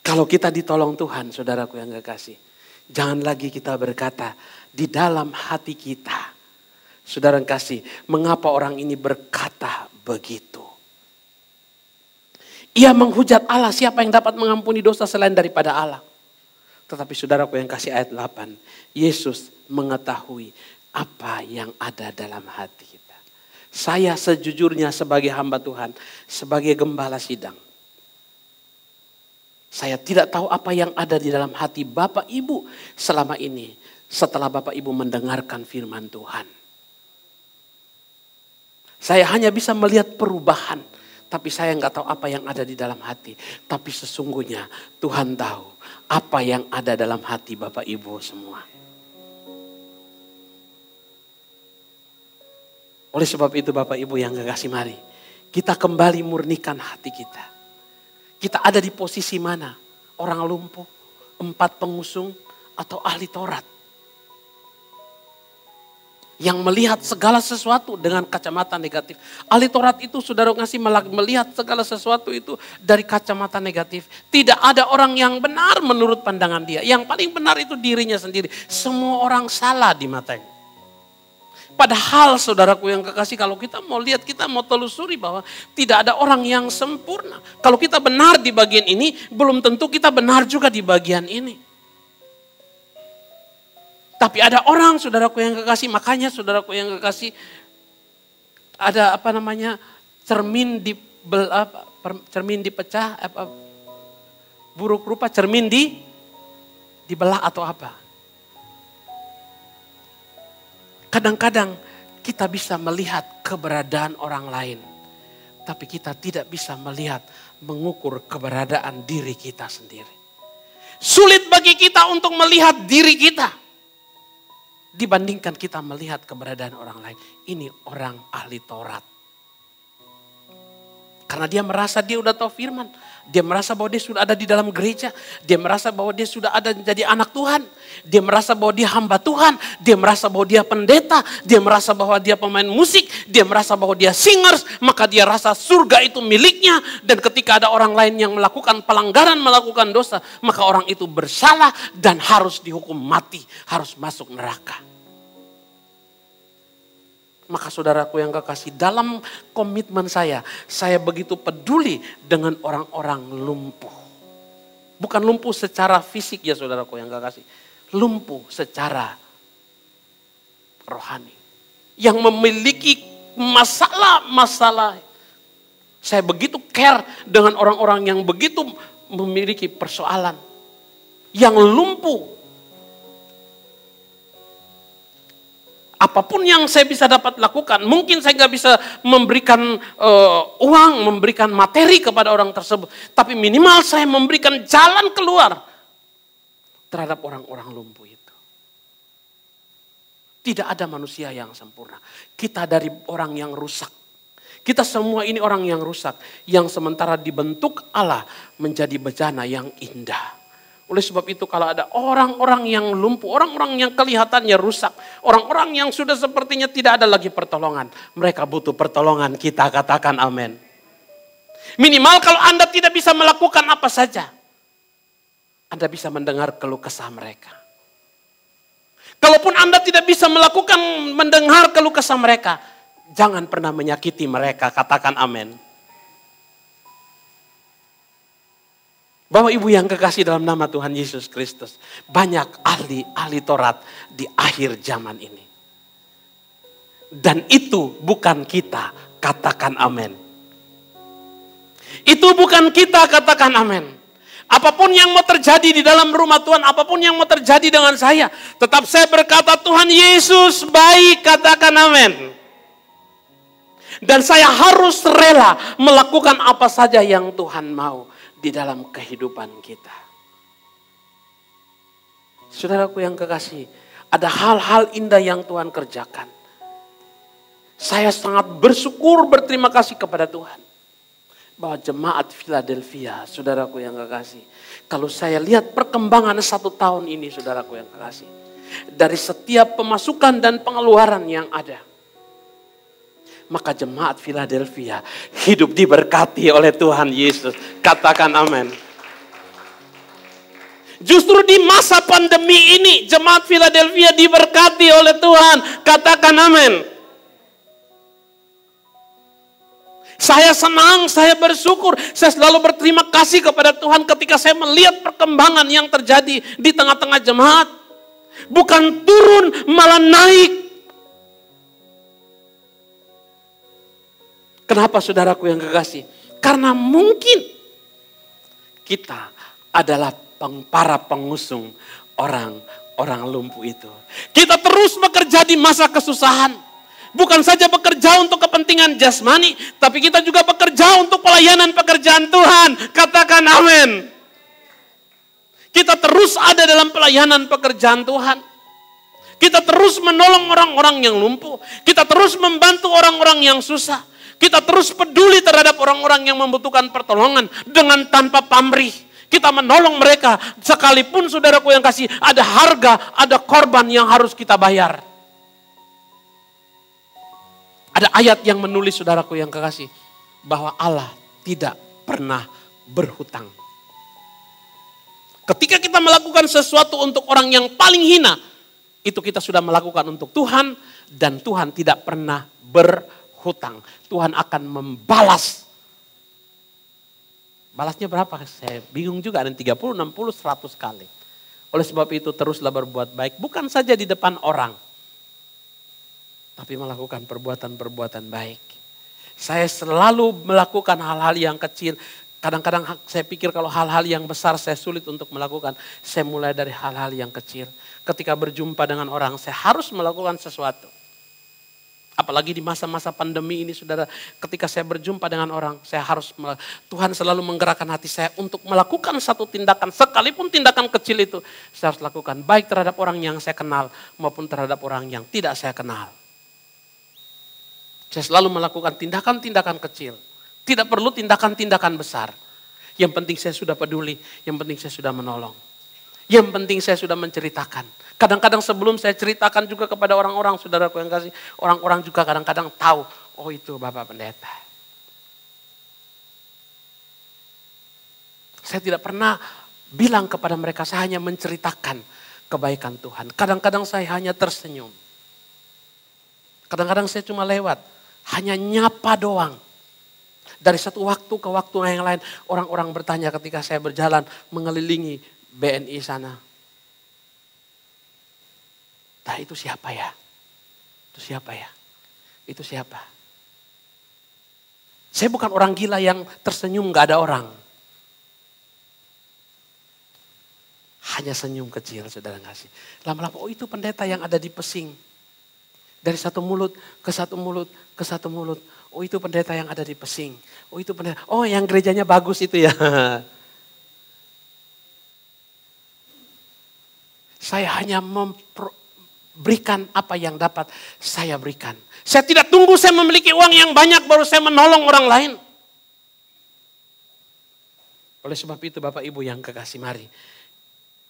Kalau kita ditolong Tuhan, saudaraku yang kekasih, jangan lagi kita berkata di dalam hati kita, saudara yang kasih, mengapa orang ini berkata begitu? Ia menghujat Allah, siapa yang dapat mengampuni dosa selain daripada Allah? Tetapi saudaraku yang kasih, ayat 8, Yesus mengetahui apa yang ada dalam hati kita. Saya sejujurnya sebagai hamba Tuhan, sebagai gembala sidang, saya tidak tahu apa yang ada di dalam hati Bapak Ibu selama ini setelah Bapak Ibu mendengarkan firman Tuhan. Saya hanya bisa melihat perubahan, tapi saya nggak tahu apa yang ada di dalam hati. Tapi sesungguhnya Tuhan tahu apa yang ada dalam hati Bapak Ibu semua. Oleh sebab itu Bapak Ibu yang kekasih, mari kita kembali murnikan hati kita. Kita ada di posisi mana? Orang lumpuh, 4 pengusung, atau ahli Taurat? Yang melihat segala sesuatu dengan kacamata negatif. Ahli Taurat itu saudara ngasih melihat segala sesuatu itu dari kacamata negatif. Tidak ada orang yang benar menurut pandangan dia. Yang paling benar itu dirinya sendiri. Semua orang salah di matanya. Padahal saudaraku yang kekasih, kalau kita mau lihat, kita mau telusuri bahwa tidak ada orang yang sempurna. Kalau kita benar di bagian ini, belum tentu kita benar juga di bagian ini. Tapi ada orang saudaraku yang kekasih, makanya saudaraku yang kekasih, ada cermin dipecah, buruk rupa cermin dibelah atau apa. Kadang-kadang kita bisa melihat keberadaan orang lain. Tapi kita tidak bisa melihat, mengukur keberadaan diri kita sendiri. Sulit bagi kita untuk melihat diri kita. Dibandingkan kita melihat keberadaan orang lain. Ini orang ahli Taurat. Karena dia merasa dia udah tahu firman. Dia merasa bahwa dia sudah ada di dalam gereja. Dia merasa bahwa dia sudah ada menjadi anak Tuhan. Dia merasa bahwa dia hamba Tuhan. Dia merasa bahwa dia pendeta. Dia merasa bahwa dia pemain musik. Dia merasa bahwa dia singers. Maka dia rasa surga itu miliknya. Dan ketika ada orang lain yang melakukan pelanggaran, melakukan dosa, maka orang itu bersalah dan harus dihukum mati. Harus masuk neraka. Maka saudaraku yang kekasih, dalam komitmen saya begitu peduli dengan orang-orang lumpuh. Bukan lumpuh secara fisik ya saudaraku yang kekasih. Lumpuh secara rohani. Yang memiliki masalah-masalah. Saya begitu care dengan orang-orang yang begitu memiliki persoalan. Yang lumpuh. Apapun yang saya bisa dapat lakukan, mungkin saya nggak bisa memberikan uang, memberikan materi kepada orang tersebut. Tapi minimal saya memberikan jalan keluar terhadap orang-orang lumpuh itu. Tidak ada manusia yang sempurna. Kita dari orang yang rusak. Kita semua ini orang yang rusak. Yang sementara dibentuk Allah menjadi bejana yang indah. Oleh sebab itu kalau ada orang-orang yang lumpuh, orang-orang yang kelihatannya rusak, orang-orang yang sudah sepertinya tidak ada lagi pertolongan. Mereka butuh pertolongan kita, katakan amin. Minimal kalau Anda tidak bisa melakukan apa saja, Anda bisa mendengar keluh kesah mereka. Kalaupun Anda tidak bisa mendengar keluh kesah mereka, jangan pernah menyakiti mereka, katakan amin. Bapak Ibu yang kekasih dalam nama Tuhan Yesus Kristus. Banyak ahli Taurat di akhir zaman ini. Dan itu bukan kita, katakan amin. Itu bukan kita, katakan amin. Apapun yang mau terjadi di dalam rumah Tuhan, apapun yang mau terjadi dengan saya, tetap saya berkata Tuhan Yesus baik, katakan amin. Dan saya harus rela melakukan apa saja yang Tuhan mau di dalam kehidupan kita. Saudaraku yang kekasih, ada hal-hal indah yang Tuhan kerjakan. Saya sangat bersyukur, berterima kasih kepada Tuhan. Bahwa jemaat Philadelphia, saudaraku yang kekasih. Kalau saya lihat perkembangan 1 tahun ini, saudaraku yang kekasih. Dari setiap pemasukan dan pengeluaran yang ada. Maka jemaat Philadelphia hidup diberkati oleh Tuhan Yesus. Katakan amin. Justru di masa pandemi ini jemaat Philadelphia diberkati oleh Tuhan. Katakan amin. Saya senang, saya bersyukur, saya selalu berterima kasih kepada Tuhan ketika saya melihat perkembangan yang terjadi di tengah-tengah jemaat. Bukan turun, malah naik. Kenapa saudaraku yang kekasih? Karena mungkin kita adalah para pengusung orang lumpuh itu. Kita terus bekerja di masa kesusahan. Bukan saja bekerja untuk kepentingan jasmani, tapi kita juga bekerja untuk pelayanan pekerjaan Tuhan. Katakan amin. Kita terus ada dalam pelayanan pekerjaan Tuhan. Kita terus menolong orang-orang yang lumpuh. Kita terus membantu orang-orang yang susah. Kita terus peduli terhadap orang-orang yang membutuhkan pertolongan dengan tanpa pamrih. Kita menolong mereka sekalipun saudaraku yang kasih ada harga, ada korban yang harus kita bayar. Ada ayat yang menulis saudaraku yang kekasih bahwa Allah tidak pernah berhutang. Ketika kita melakukan sesuatu untuk orang yang paling hina, itu kita sudah melakukan untuk Tuhan dan Tuhan tidak pernah berhutang. Tuhan akan membalas. Balasnya berapa? Saya bingung juga, ada 30, 60, 100 kali. Oleh sebab itu teruslah berbuat baik. Bukan saja di depan orang. Tapi melakukan perbuatan-perbuatan baik. Saya selalu melakukan hal-hal yang kecil. Kadang-kadang saya pikir kalau hal-hal yang besar saya sulit untuk melakukan. Saya mulai dari hal-hal yang kecil. Ketika berjumpa dengan orang, saya harus melakukan sesuatu. Apalagi di masa-masa pandemi ini saudara, ketika saya berjumpa dengan orang, Tuhan selalu menggerakkan hati saya untuk melakukan satu tindakan, sekalipun tindakan kecil itu, saya harus lakukan baik terhadap orang yang saya kenal maupun terhadap orang yang tidak saya kenal. Saya selalu melakukan tindakan-tindakan kecil Tidak perlu tindakan-tindakan besar. Yang penting saya sudah peduli, yang penting saya sudah menolong. Yang penting saya sudah menceritakan. Kadang-kadang sebelum saya ceritakan juga kepada orang-orang, saudaraku yang kasih, orang-orang juga kadang-kadang tahu, oh itu Bapak Pendeta. Saya tidak pernah bilang kepada mereka, saya hanya menceritakan kebaikan Tuhan. Kadang-kadang saya hanya tersenyum. Kadang-kadang saya cuma lewat, hanya nyapa doang. Dari satu waktu ke waktu yang lain, orang-orang bertanya ketika saya berjalan mengelilingi BNI sana. Nah itu siapa ya? Itu siapa ya? Itu siapa? Saya bukan orang gila yang tersenyum gak ada orang. Hanya senyum kecil, saudara kasih. Lama-lama, oh itu pendeta yang ada di Pesing. Dari satu mulut ke satu mulut ke satu mulut. Oh itu pendeta yang ada di Pesing. Oh itu pendeta. Oh yang gerejanya bagus itu ya. Saya hanya memberikan apa yang dapat saya berikan. Saya tidak tunggu saya memiliki uang yang banyak baru saya menolong orang lain. Oleh sebab itu Bapak Ibu yang kekasih, mari.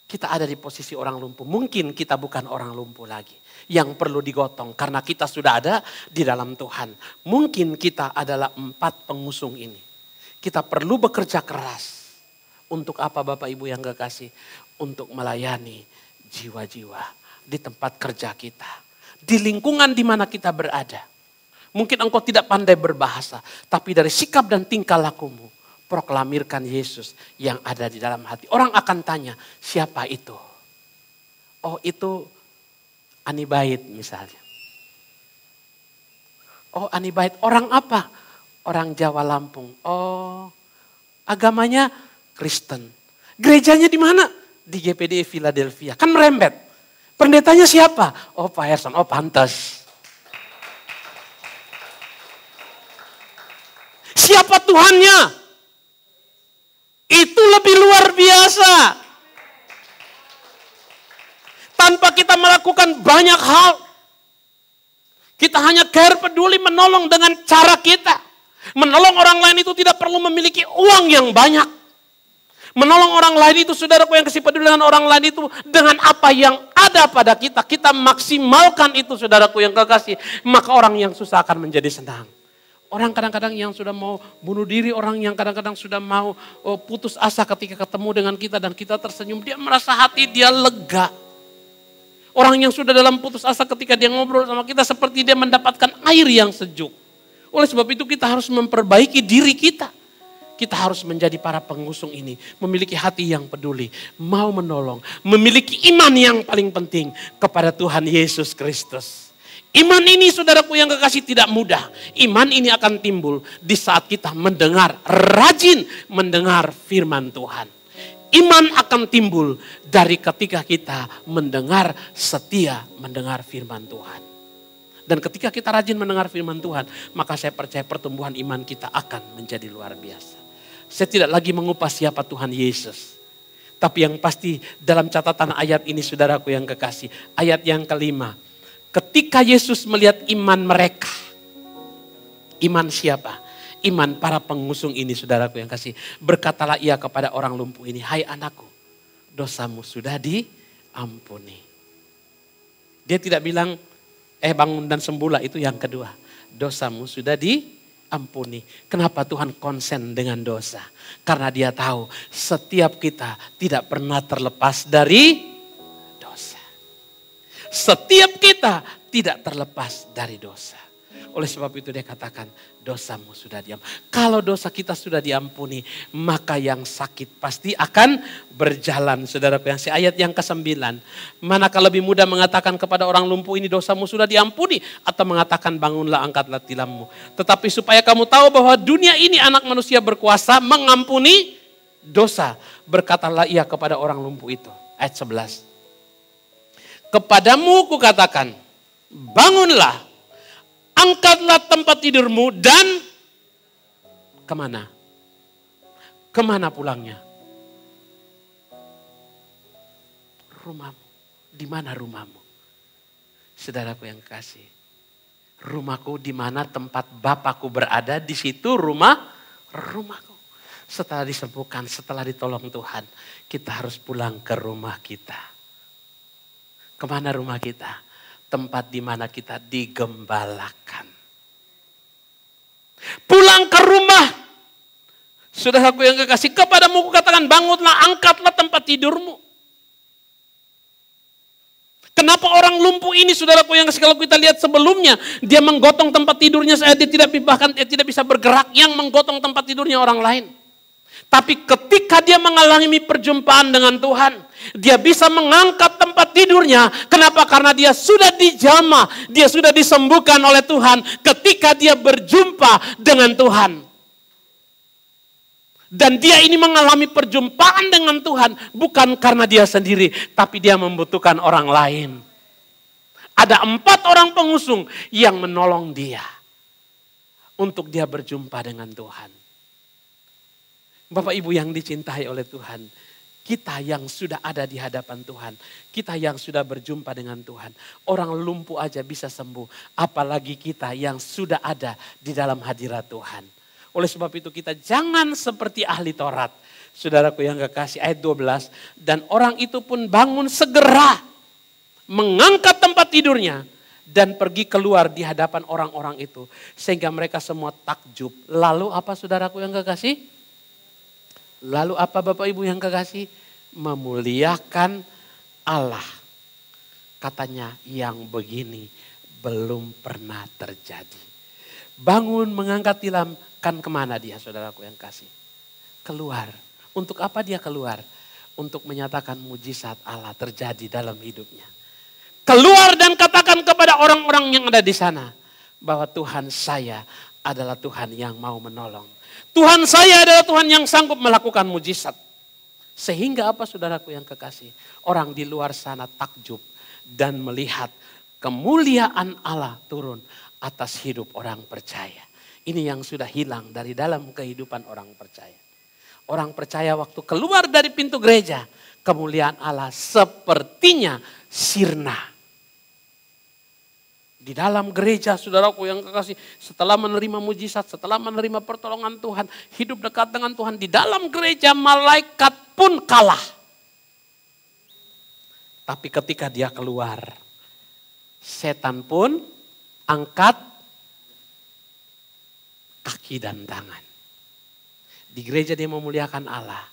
Kita ada di posisi orang lumpuh. Mungkin kita bukan orang lumpuh lagi. Yang perlu digotong karena kita sudah ada di dalam Tuhan. Mungkin kita adalah 4 pengusung ini. Kita perlu bekerja keras. Untuk apa Bapak Ibu yang kekasih? Untuk melayani jiwa-jiwa di tempat kerja kita. Di lingkungan di mana kita berada. Mungkin engkau tidak pandai berbahasa. Tapi dari sikap dan tingkah lakumu. Proklamirkan Yesus yang ada di dalam hati. Orang akan tanya, siapa itu? Oh itu Ani Bait misalnya. Oh Ani Bait, orang apa? Orang Jawa Lampung. Oh agamanya Kristen. Gerejanya di mana? Di GPD Philadelphia. Kan merembet. Pendetanya siapa? Oh Pak Herson, oh pantas. Siapa Tuhannya? Itu lebih luar biasa. Tanpa kita melakukan banyak hal. Kita hanya care, peduli, menolong dengan cara kita. Menolong orang lain itu tidak perlu memiliki uang yang banyak. Menolong orang lain itu, saudaraku yang kasih peduli dengan orang lain itu, dengan apa yang ada pada kita. Kita maksimalkan itu, saudaraku yang kekasih. Maka orang yang susah akan menjadi senang. Orang kadang-kadang yang sudah mau bunuh diri, orang yang kadang-kadang sudah mau putus asa ketika ketemu dengan kita dan kita tersenyum, dia merasa hati dia lega. Orang yang sudah dalam putus asa ketika dia ngobrol sama kita seperti dia mendapatkan air yang sejuk. Oleh sebab itu kita harus memperbaiki diri kita. Kita harus menjadi para pengusung ini, memiliki hati yang peduli, mau menolong, memiliki iman yang paling penting kepada Tuhan Yesus Kristus. Iman ini saudaraku yang kekasih tidak mudah. Iman ini akan timbul di saat kita mendengar, rajin mendengar firman Tuhan. Iman akan timbul dari ketika kita mendengar, setia mendengar firman Tuhan. Dan ketika kita rajin mendengar firman Tuhan, maka saya percaya pertumbuhan iman kita akan menjadi luar biasa. Saya tidak lagi mengupas siapa Tuhan Yesus. Tapi yang pasti dalam catatan ayat ini saudaraku yang kekasih, ayat yang kelima. Ketika Yesus melihat iman mereka, iman siapa? Iman para pengusung ini saudaraku yang kasih. Berkatalah ia kepada orang lumpuh ini, hai anakku, dosamu sudah diampuni. Dia tidak bilang, bangun dan sembuhlah, itu yang kedua. Dosamu sudah diampuni. Kenapa Tuhan konsen dengan dosa? Karena dia tahu setiap kita tidak pernah terlepas dari setiap kita tidak terlepas dari dosa. Oleh sebab itu dia katakan dosamu sudah diampuni. Kalau dosa kita sudah diampuni, maka yang sakit pasti akan berjalan. Saudaraku yang ayat yang ke-9. Manakah lebih mudah mengatakan kepada orang lumpuh ini dosamu sudah diampuni, atau mengatakan bangunlah angkatlah tilammu. Tetapi supaya kamu tahu bahwa dunia ini anak manusia berkuasa mengampuni dosa. Berkatalah ia kepada orang lumpuh itu. Ayat 11. Kepadamu kukatakan, bangunlah, angkatlah tempat tidurmu dan kemana? Kemana pulangnya? Rumahmu. Di mana rumahmu? Saudaraku yang kasih, rumahku di mana tempat Bapakku berada, di situ rumah rumahku. Setelah disembuhkan, setelah ditolong Tuhan, kita harus pulang ke rumah kita. Kemana rumah kita? Tempat di mana kita digembalakan. Pulang ke rumah. Saudaraku yang kekasih, kepadamu kukatakan, bangunlah, angkatlah tempat tidurmu. Kenapa orang lumpuh ini, saudaraku yang kalau kita lihat sebelumnya, dia menggotong tempat tidurnya, dia tidak bisa bergerak, yang menggotong tempat tidurnya orang lain. Tapi ketika dia mengalami perjumpaan dengan Tuhan, dia bisa mengangkat tempat tidurnya. Kenapa? Karena dia sudah dijamah, dia sudah disembuhkan oleh Tuhan ketika dia berjumpa dengan Tuhan. Dan dia ini mengalami perjumpaan dengan Tuhan bukan karena dia sendiri, tapi dia membutuhkan orang lain. Ada 4 orang pengusung yang menolong dia untuk dia berjumpa dengan Tuhan. Bapak Ibu yang dicintai oleh Tuhan, kita yang sudah ada di hadapan Tuhan, kita yang sudah berjumpa dengan Tuhan, orang lumpuh aja bisa sembuh, apalagi kita yang sudah ada di dalam hadirat Tuhan. Oleh sebab itu kita jangan seperti ahli Taurat. Saudaraku yang kekasih, ayat 12. Dan orang itu pun bangun segera, mengangkat tempat tidurnya, dan pergi keluar di hadapan orang-orang itu. Sehingga mereka semua takjub. Lalu apa saudaraku yang kekasih? Lalu apa Bapak Ibu yang kekasih? Memuliakan Allah. Katanya yang begini belum pernah terjadi. Bangun mengangkat tilam. Kan kemana dia saudaraku yang kasih? Keluar. Untuk apa dia keluar? Untuk menyatakan mujizat Allah terjadi dalam hidupnya. Keluar dan katakan kepada orang-orang yang ada di sana. Bahwa Tuhan saya adalah Tuhan yang mau menolong. Tuhan saya adalah Tuhan yang sanggup melakukan mujizat. Sehingga apa saudaraku yang kekasih? Orang di luar sana takjub dan melihat kemuliaan Allah turun atas hidup orang percaya. Ini yang sudah hilang dari dalam kehidupan orang percaya. Orang percaya waktu keluar dari pintu gereja, kemuliaan Allah sepertinya sirna. Di dalam gereja saudaraku yang kekasih, setelah menerima mujizat, setelah menerima pertolongan Tuhan, hidup dekat dengan Tuhan, di dalam gereja malaikat pun kalah. Tapi ketika dia keluar, setan pun angkat kaki dan tangan. Di gereja dia memuliakan Allah.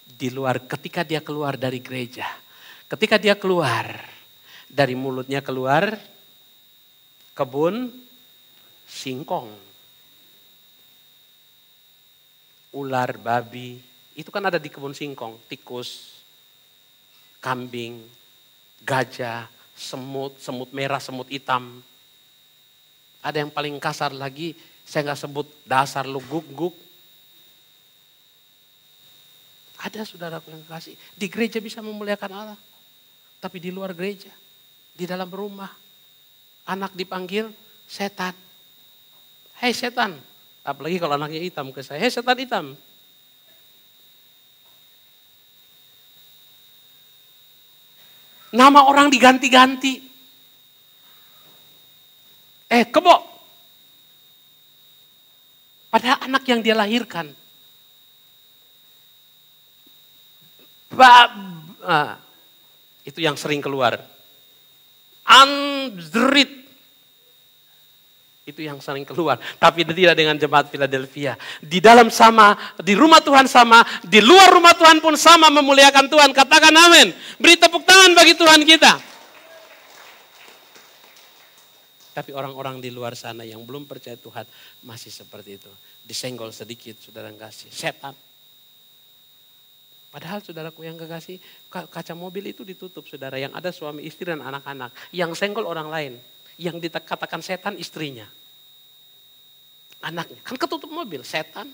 Di luar ketika dia keluar dari gereja. Ketika dia keluar. Dari mulutnya keluar kebun singkong. Ular, babi. Itu kan ada di kebun singkong. Tikus, kambing, gajah, semut, semut merah, semut hitam. Ada yang paling kasar lagi. Saya nggak sebut dasar lu guk-guk. Ada saudaraku yang kasih. Di gereja bisa memuliakan Allah. Tapi di luar gereja. Di dalam rumah. Anak dipanggil setan. Hei setan. Apalagi kalau anaknya hitam ke saya. Hei setan hitam. Nama orang diganti-ganti. Kebo. Padahal anak yang dia lahirkan. Itu yang sering keluar. Andrit. Itu yang sering keluar. Tapi tidak dengan jemaat Philadelphia. Di dalam sama, di rumah Tuhan sama, di luar rumah Tuhan pun sama memuliakan Tuhan. Katakan amin. Beri tepuk tangan bagi Tuhan kita. Tapi orang-orang di luar sana yang belum percaya Tuhan masih seperti itu. Disenggol sedikit, saudara kasih. Setan. Padahal saudaraku yang kekasih, kaca mobil itu ditutup saudara. Yang ada suami istri dan anak-anak. Yang senggol orang lain. Yang dikatakan setan istrinya. Anaknya. Kan ketutup mobil, setan.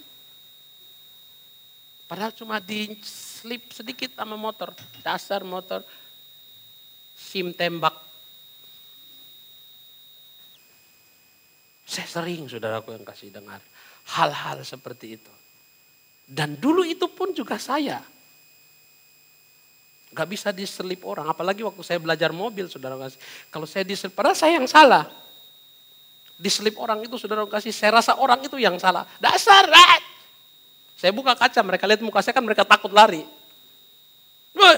Padahal cuma di-slip sedikit sama motor. Dasar motor. SIM tembak. Saya sering saudaraku yang kasih dengar hal-hal seperti itu. Dan dulu itu pun juga saya. Gak bisa diselip orang. Apalagi waktu saya belajar mobil saudara kasih. Kalau saya diselip, padahal saya yang salah. Diselip orang itu saudara kasih, saya rasa orang itu yang salah. Dasar, Saya buka kaca, mereka lihat muka saya kan mereka takut lari. Woi.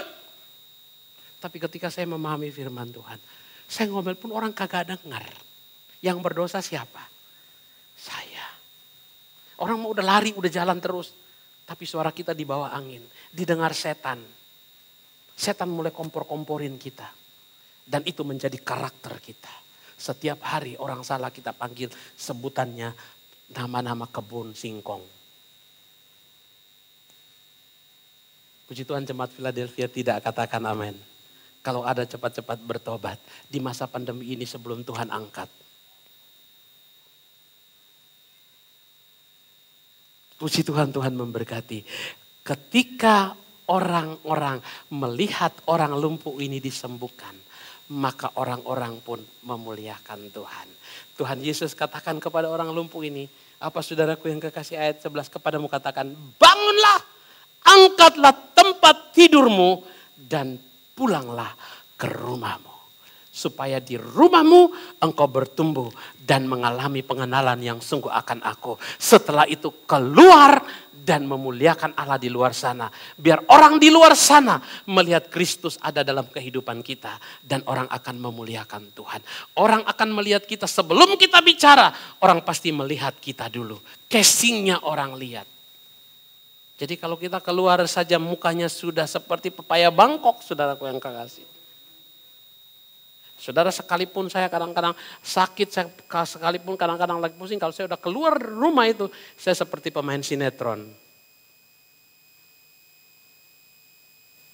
Tapi ketika saya memahami firman Tuhan, saya ngomel pun orang kagak dengar. Yang berdosa siapa? Saya. Orang mau udah lari, udah jalan terus. Tapi suara kita di bawah angin. Didengar setan. Setan mulai kompor-komporin kita. Dan itu menjadi karakter kita. Setiap hari orang salah kita panggil sebutannya nama-nama kebun singkong. Puji Tuhan jemaat Philadelphia tidak katakan amin. Kalau ada cepat-cepat bertobat di masa pandemi ini sebelum Tuhan angkat. Puji Tuhan, Tuhan memberkati. Ketika orang-orang melihat orang lumpuh ini disembuhkan, maka orang-orang pun memuliakan Tuhan. Tuhan Yesus katakan kepada orang lumpuh ini, apa saudaraku yang kekasih ayat 11 kepadamu katakan, bangunlah, angkatlah tempat tidurmu dan pulanglah ke rumahmu. Supaya di rumahmu engkau bertumbuh dan mengalami pengenalan yang sungguh akan aku. Setelah itu keluar dan memuliakan Allah di luar sana. Biar orang di luar sana melihat Kristus ada dalam kehidupan kita. Dan orang akan memuliakan Tuhan. Orang akan melihat kita sebelum kita bicara. Orang pasti melihat kita dulu. Casingnya orang lihat. Jadi kalau kita keluar saja mukanya sudah seperti pepaya Bangkok, saudaraku yang kekasih. Saudara, sekalipun saya kadang-kadang sakit, saya sekalipun kadang-kadang lagi pusing, kalau saya udah keluar rumah itu, saya seperti pemain sinetron.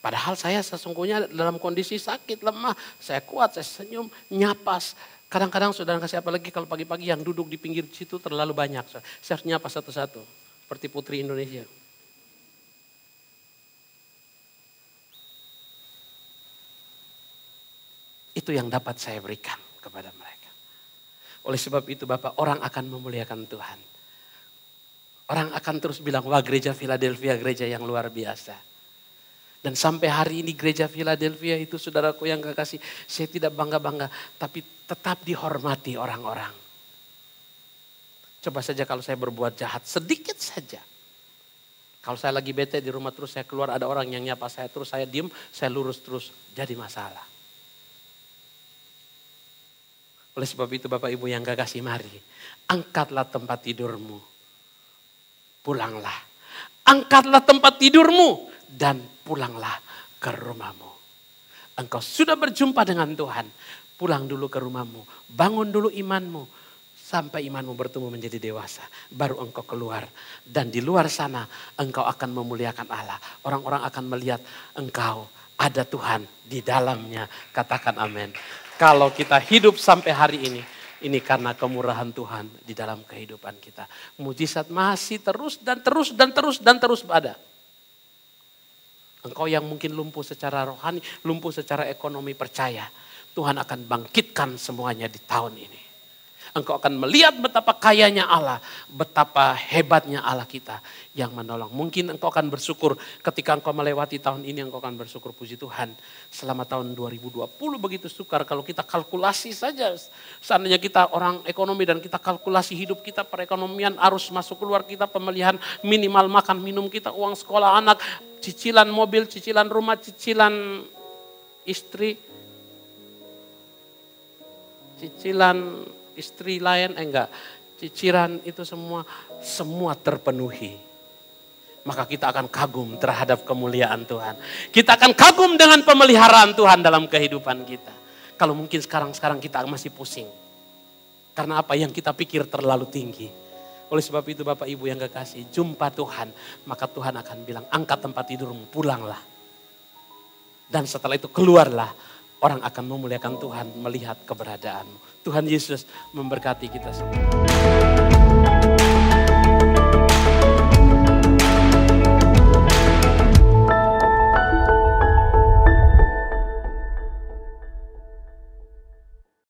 Padahal saya sesungguhnya dalam kondisi sakit, lemah, saya kuat, saya senyum, nyapas. Kadang-kadang saudara kasih apa lagi kalau pagi-pagi yang duduk di pinggir situ terlalu banyak. Saya harus nyapas satu-satu, seperti Putri Indonesia. Itu yang dapat saya berikan kepada mereka. Oleh sebab itu Bapak, orang akan memuliakan Tuhan. Orang akan terus bilang, wah gereja Philadelphia gereja yang luar biasa. Dan sampai hari ini gereja Philadelphia itu saudaraku yang kekasih, saya tidak bangga-bangga, tapi tetap dihormati orang-orang. Coba saja kalau saya berbuat jahat, sedikit saja. Kalau saya lagi bete di rumah terus saya keluar, ada orang yang nyapa saya terus, saya diem, saya lurus terus, jadi masalah. Oleh sebab itu Bapak Ibu yang kekasih, mari angkatlah tempat tidurmu. Pulanglah. Angkatlah tempat tidurmu dan pulanglah ke rumahmu. Engkau sudah berjumpa dengan Tuhan. Pulang dulu ke rumahmu. Bangun dulu imanmu. Sampai imanmu bertumbuh menjadi dewasa. Baru engkau keluar. Dan di luar sana engkau akan memuliakan Allah. Orang-orang akan melihat engkau ada Tuhan di dalamnya. Katakan amin. Kalau kita hidup sampai hari ini karena kemurahan Tuhan di dalam kehidupan kita. Mujizat masih terus dan terus dan terus dan terus ada. Engkau yang mungkin lumpuh secara rohani, lumpuh secara ekonomi, percaya Tuhan akan bangkitkan semuanya di tahun ini. Engkau akan melihat betapa kayanya Allah, betapa hebatnya Allah kita yang menolong. Mungkin engkau akan bersyukur ketika engkau melewati tahun ini, engkau akan bersyukur, puji Tuhan. Selama tahun 2020 begitu sukar kalau kita kalkulasi saja. Seandainya kita orang ekonomi dan kita kalkulasi hidup kita, perekonomian, arus masuk keluar kita, pemeliharaan minimal makan minum kita, uang sekolah anak, cicilan mobil, cicilan rumah, cicilan istri, cicilan istri lain, cicilan itu semua terpenuhi. Maka kita akan kagum terhadap kemuliaan Tuhan. Kita akan kagum dengan pemeliharaan Tuhan dalam kehidupan kita. Kalau mungkin sekarang kita masih pusing. Karena apa yang kita pikir terlalu tinggi. Oleh sebab itu Bapak Ibu yang kekasih, jumpa Tuhan. Maka Tuhan akan bilang, angkat tempat tidurmu, pulanglah. Dan setelah itu keluarlah. Orang akan memuliakan Tuhan melihat keberadaanmu. Tuhan Yesus memberkati kita semua.